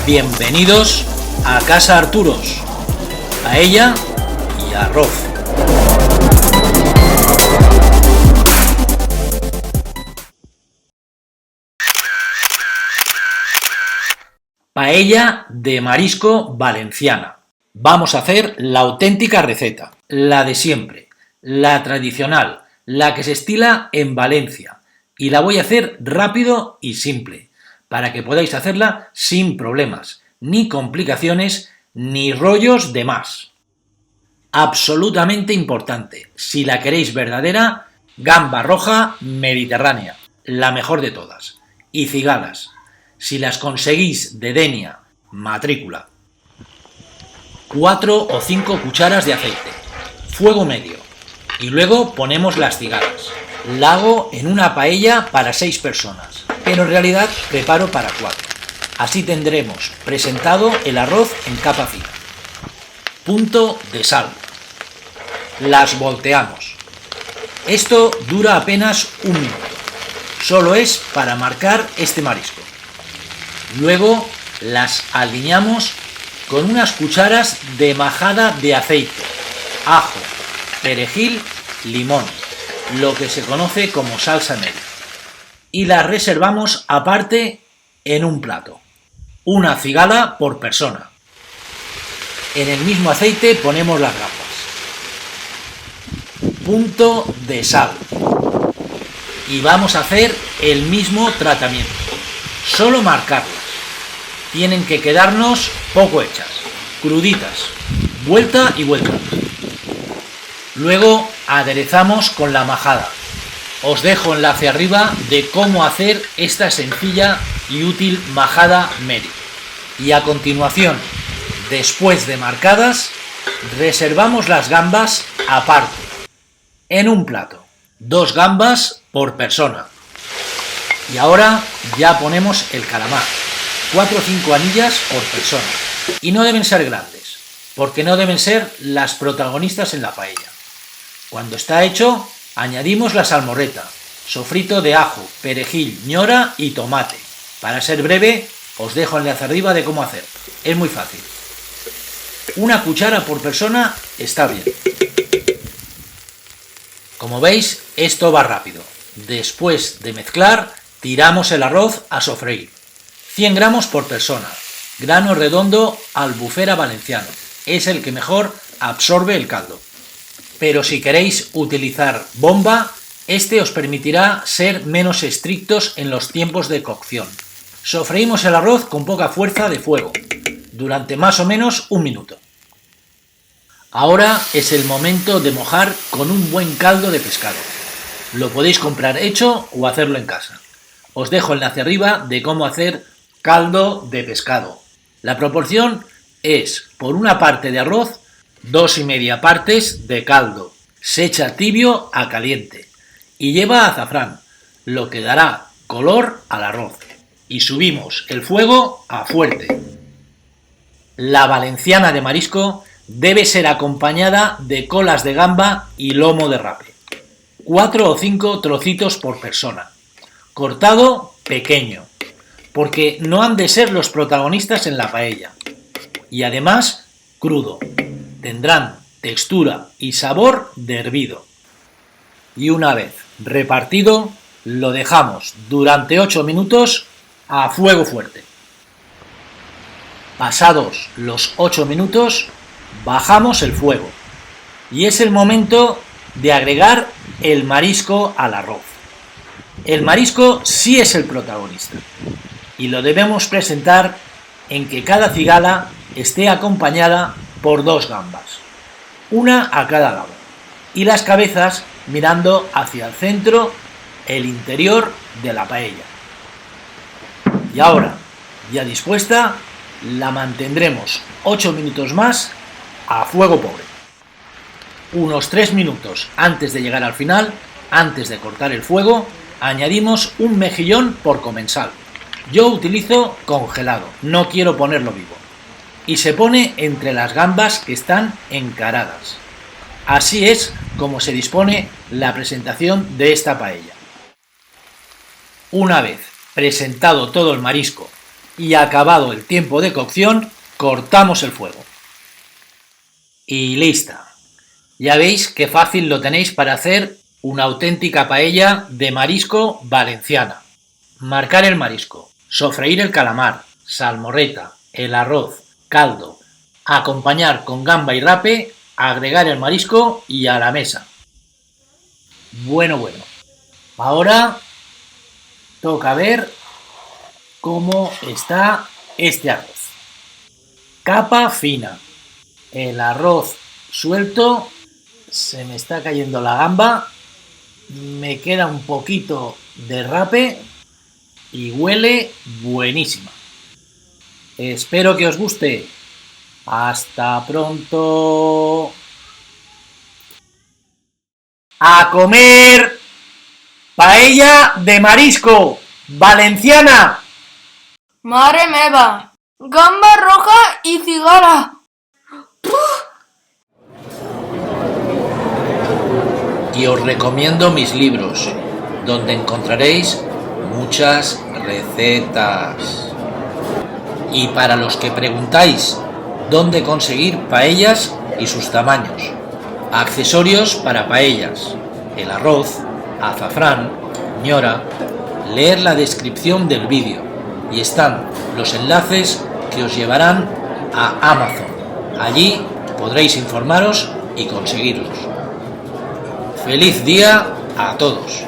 Bienvenidos a Casa Arturos, paella y arroz. Paella de marisco valenciana. Vamos a hacer la auténtica receta, la de siempre, la tradicional, la que se estila en Valencia, y la voy a hacer rápido y simple, para que podáis hacerla sin problemas, ni complicaciones, ni rollos de más. Absolutamente importante, si la queréis verdadera, gamba roja mediterránea, la mejor de todas, y cigalas. Si las conseguís de Denia, matrícula. 4 o 5 cucharas de aceite, fuego medio, y luego ponemos las cigalas. La hago en una paella para 6 personas, pero en realidad preparo para 4. Así tendremos presentado el arroz en capa fina. Punto de sal. Las volteamos. Esto dura apenas un minuto. Solo es para marcar este marisco. Luego las aliñamos con unas cucharas de majada de aceite, ajo, perejil, limón, lo que se conoce como salsa Mary, y las reservamos aparte en un plato. Una cigala por persona. En el mismo aceite ponemos las gambas. Punto de sal. Y vamos a hacer el mismo tratamiento. Solo marcarlas. Tienen que quedarnos poco hechas, cruditas, vuelta y vuelta. Luego aderezamos con la majada. Os dejo enlace arriba de cómo hacer esta sencilla y útil majada Mary. Y a continuación, después de marcadas, reservamos las gambas aparte, en un plato. 2 gambas por persona. Y ahora ya ponemos el calamar. 4 o 5 anillas por persona. Y no deben ser grandes, porque no deben ser las protagonistas en la paella. Cuando está hecho, añadimos la salmorreta, sofrito de ajo, perejil, ñora y tomate. Para ser breve, os dejo enlace arriba de cómo hacer. Es muy fácil. 1 cuchara por persona está bien. Como veis, esto va rápido. Después de mezclar, tiramos el arroz a sofreír. 100 gramos por persona. Grano redondo albufera valenciano. Es el que mejor absorbe el caldo. Pero si queréis utilizar bomba, este os permitirá ser menos estrictos en los tiempos de cocción. Sofreímos el arroz con poca fuerza de fuego, durante más o menos un minuto. Ahora es el momento de mojar con un buen caldo de pescado. Lo podéis comprar hecho o hacerlo en casa. Os dejo enlace arriba de cómo hacer caldo de pescado. La proporción es por una parte de arroz, 2,5 partes de caldo. Se echa tibio a caliente y lleva azafrán, lo que dará color al arroz. Y subimos el fuego a fuerte. La valenciana de marisco debe ser acompañada de colas de gamba y lomo de rape. 4 o 5 trocitos por persona. Cortado pequeño, porque no han de ser los protagonistas en la paella. Y además, crudo. Tendrán textura y sabor de hervido. Y una vez repartido, lo dejamos durante 8 minutos a fuego fuerte. Pasados los 8 minutos, bajamos el fuego. Y es el momento de agregar el marisco al arroz. El marisco sí es el protagonista. Y lo debemos presentar en que cada cigala esté acompañada por 2 gambas, una a cada lado, y las cabezas mirando hacia el centro, el interior de la paella. Y ahora, ya dispuesta, la mantendremos 8 minutos más a fuego pobre. Unos 3 minutos antes de llegar al final, antes de cortar el fuego, añadimos un mejillón por comensal. Yo utilizo congelado, no quiero ponerlo vivo. Y se pone entre las gambas que están encaradas. Así es como se dispone la presentación de esta paella. Una vez presentado todo el marisco y acabado el tiempo de cocción, cortamos el fuego. Y lista. Ya veis qué fácil lo tenéis para hacer una auténtica paella de marisco valenciana. Marcar el marisco, sofreír el calamar, salmorreta, el arroz, caldo, acompañar con gamba y rape, agregar el marisco y a la mesa. Bueno. Ahora toca ver cómo está este arroz. Capa fina, el arroz suelto, se me está cayendo la gamba, me queda un poquito de rape y huele buenísima. Espero que os guste. Hasta pronto. ¡A comer! Paella de marisco valenciana. Mare meva! Gamba roja y cigala. Y os recomiendo mis libros, donde encontraréis muchas recetas. Y para los que preguntáis dónde conseguir paellas y sus tamaños, accesorios para paellas, el arroz, azafrán, ñora, leer la descripción del vídeo y están los enlaces que os llevarán a Amazon. Allí podréis informaros y conseguirlos. ¡Feliz día a todos!